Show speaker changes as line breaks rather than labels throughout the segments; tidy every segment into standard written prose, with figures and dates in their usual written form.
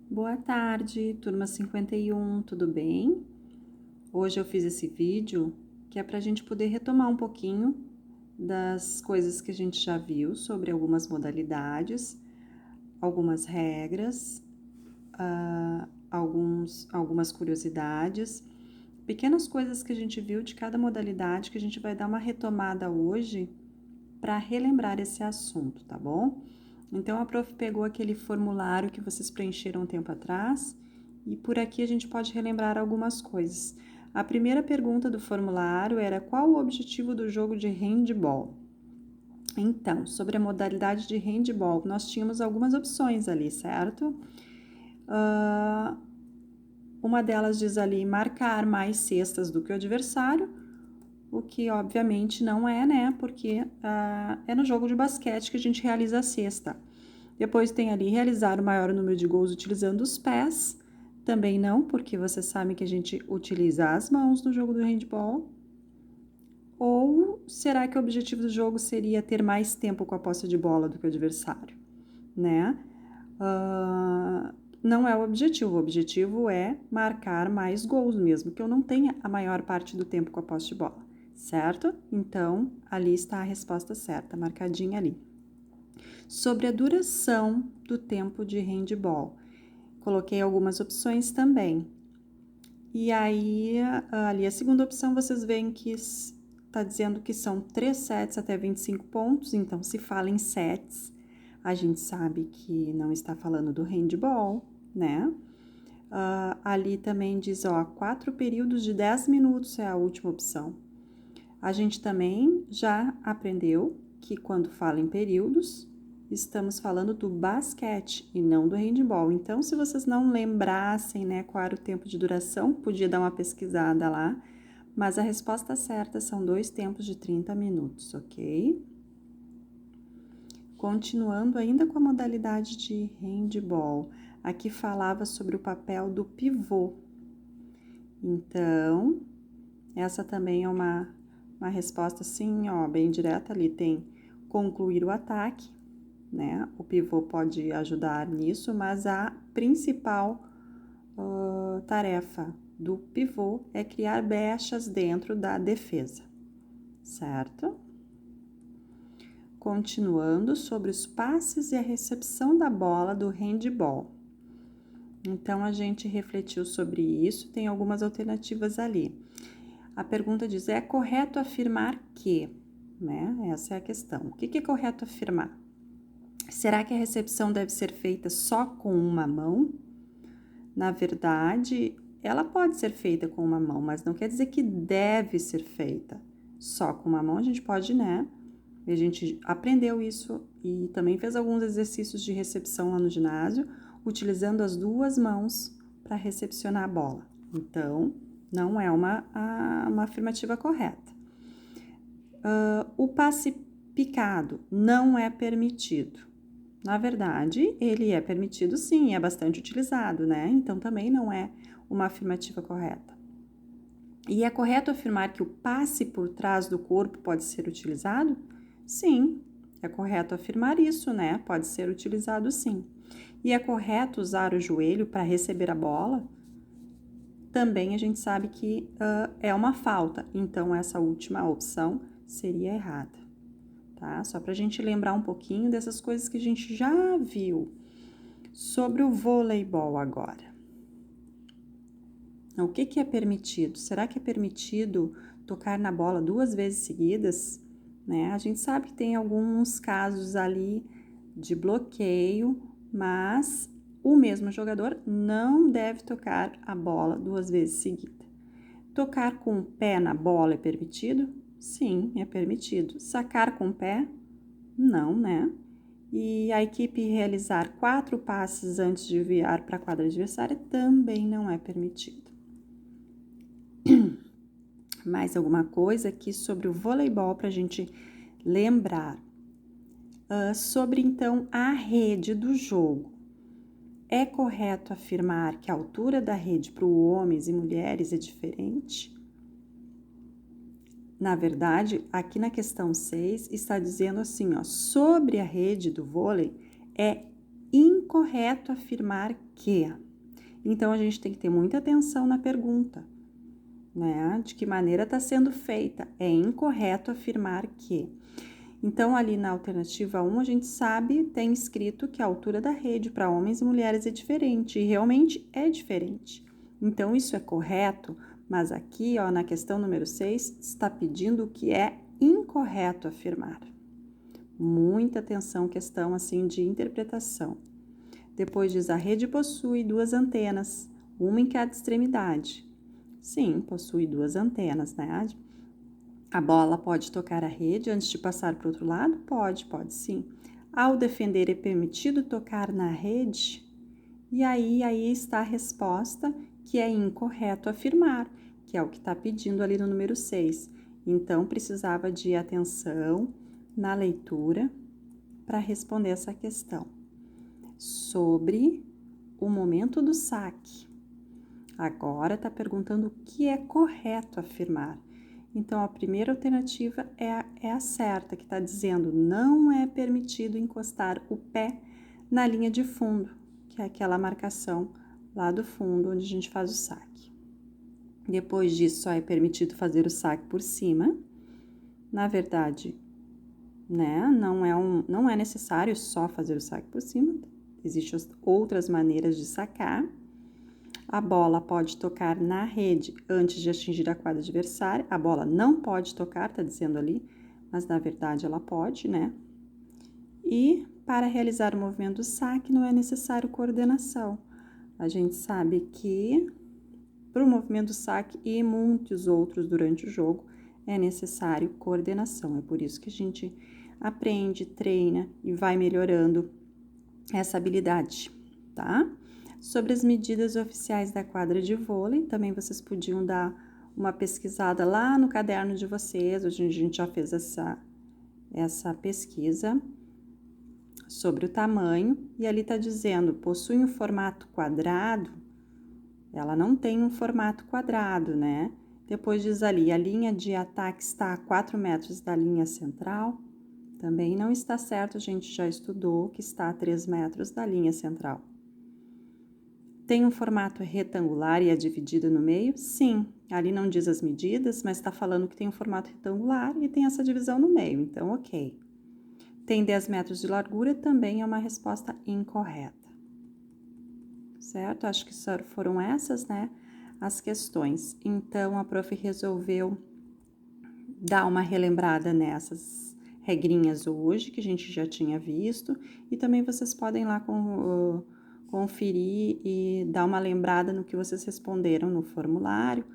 Boa tarde, turma 51, tudo bem? Hoje eu fiz esse vídeo que é para a gente poder retomar um pouquinho das coisas que a gente já viu sobre algumas modalidades, algumas regras, algumas curiosidades, pequenas coisas que a gente viu de cada modalidade que a gente vai dar uma retomada hoje para relembrar esse assunto, tá bom? Então, a prof pegou aquele formulário que vocês preencheram um tempo atrás e por aqui a gente pode relembrar algumas coisas. A primeira pergunta do formulário era qual o objetivo do jogo de handball? Então, sobre a modalidade de handball, nós tínhamos algumas opções ali, certo? Uma delas diz ali marcar mais cestas do que o adversário, o que obviamente não é, né? Porque é no jogo de basquete que a gente realiza a cesta. Depois tem ali realizar o maior número de gols utilizando os pés. Também não, porque você sabe que a gente utiliza as mãos no jogo do handball. Ou será que o objetivo do jogo seria ter mais tempo com a posse de bola do que o adversário, né? Não é o objetivo é marcar mais gols mesmo, que eu não tenha a maior parte do tempo com a posse de bola, certo? Então, ali está a resposta certa, marcadinha ali. Sobre a duração do tempo de handball, coloquei algumas opções também. E aí, ali a segunda opção, vocês veem que está dizendo que são 3 sets até 25 pontos, então se fala em sets, a gente sabe que não está falando do handball, né? Ali também diz, 4 períodos de 10 minutos é a última opção. A gente também já aprendeu que quando fala em períodos, estamos falando do basquete e não do handball. Então, se vocês não lembrassem, né, qual era o tempo de duração, podia dar uma pesquisada lá, mas a resposta certa são 2 tempos de 30 minutos, ok? Continuando ainda com a modalidade de handball, aqui falava sobre o papel do pivô. Então, essa também é uma resposta assim, bem direta ali, tem concluir o ataque, né? O pivô pode ajudar nisso, mas a principal tarefa do pivô é criar brechas dentro da defesa, certo? Continuando sobre os passes e a recepção da bola do handball. Então, a gente refletiu sobre isso, tem algumas alternativas ali. A pergunta diz, é correto afirmar que, né? Essa é a questão. O que é correto afirmar? Será que a recepção deve ser feita só com uma mão? Na verdade, ela pode ser feita com uma mão, mas não quer dizer que deve ser feita só com uma mão. A gente pode, né? A gente aprendeu isso e também fez alguns exercícios de recepção lá no ginásio, utilizando as duas mãos para recepcionar a bola. Então, não é uma afirmativa correta. O passe picado não é permitido. Na verdade, ele é permitido sim, é bastante utilizado, né? Então, também não é uma afirmativa correta. E é correto afirmar que o passe por trás do corpo pode ser utilizado? Sim, é correto afirmar isso, né? Pode ser utilizado sim. E é correto usar o joelho para receber a bola? Também a gente sabe que é uma falta, então essa última opção seria errada, tá? Só para a gente lembrar um pouquinho dessas coisas que a gente já viu. Sobre o voleibol agora. O que é permitido? Será que é permitido tocar na bola 2 vezes seguidas? Né? A gente sabe que tem alguns casos ali de bloqueio, mas o mesmo jogador não deve tocar a bola 2 vezes seguida. Tocar com o pé na bola é permitido? Sim, é permitido. Sacar com o pé? Não, né? E a equipe realizar 4 passes antes de enviar para a quadra adversária também não é permitido. Mais alguma coisa aqui sobre o voleibol para a gente lembrar. Sobre, então, a rede do jogo. É correto afirmar que a altura da rede para homens e mulheres é diferente? Na verdade, aqui na questão 6 está dizendo assim, sobre a rede do vôlei é incorreto afirmar que. Então, a gente tem que ter muita atenção na pergunta, né? De que maneira está sendo feita. É incorreto afirmar que. Então, ali na alternativa 1, a gente sabe, tem escrito que a altura da rede para homens e mulheres é diferente, e realmente é diferente. Então, isso é correto, mas aqui, ó, na questão número 6, está pedindo o que é incorreto afirmar. Muita atenção, questão assim de interpretação. Depois diz, a rede possui 2 antenas, uma em cada extremidade. Sim, possui 2 antenas, né? A bola pode tocar a rede antes de passar para o outro lado? Pode sim. Ao defender, é permitido tocar na rede? E aí está a resposta, que é incorreto afirmar, que é o que está pedindo ali no número 6. Então, precisava de atenção na leitura para responder essa questão. Sobre o momento do saque. Agora está perguntando o que é correto afirmar. Então, a primeira alternativa é a certa, que está dizendo não é permitido encostar o pé na linha de fundo, que é aquela marcação lá do fundo onde a gente faz o saque. Depois disso, só é permitido fazer o saque por cima. Na verdade, né, não é necessário só fazer o saque por cima, existem outras maneiras de sacar. A bola pode tocar na rede antes de atingir a quadra adversária. A bola não pode tocar, tá dizendo ali, mas na verdade ela pode, né? E para realizar o movimento do saque não é necessário coordenação. A gente sabe que para o movimento do saque e muitos outros durante o jogo é necessário coordenação. É por isso que a gente aprende, treina e vai melhorando essa habilidade, tá? Sobre as medidas oficiais da quadra de vôlei, também vocês podiam dar uma pesquisada lá no caderno de vocês, hoje a gente já fez essa pesquisa sobre o tamanho, e ali tá dizendo, possui um formato quadrado, ela não tem um formato quadrado, né? Depois diz ali, a linha de ataque está a 4 metros da linha central, também não está certo, a gente já estudou que está a 3 metros da linha central. Tem um formato retangular e é dividido no meio? Sim, ali não diz as medidas, mas está falando que tem um formato retangular e tem essa divisão no meio, então ok. Tem 10 metros de largura, também é uma resposta incorreta. Certo? Acho que foram essas, né, as questões. Então, a prof resolveu dar uma relembrada nessas regrinhas hoje, que a gente já tinha visto, e também vocês podem lá conferir e dar uma lembrada no que vocês responderam no formulário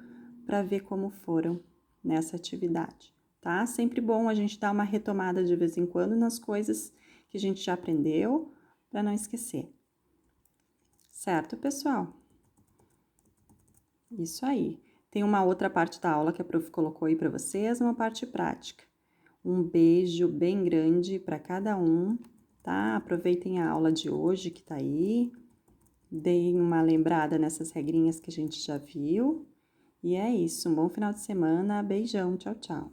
para ver como foram nessa atividade, tá? Sempre bom a gente dar uma retomada de vez em quando nas coisas que a gente já aprendeu para não esquecer. Certo, pessoal? Isso aí. Tem uma outra parte da aula que a prof colocou aí para vocês, uma parte prática. Um beijo bem grande para cada um, tá? Aproveitem a aula de hoje que tá aí. Deem uma lembrada nessas regrinhas que a gente já viu. E é isso, um bom final de semana. Beijão, tchau, tchau.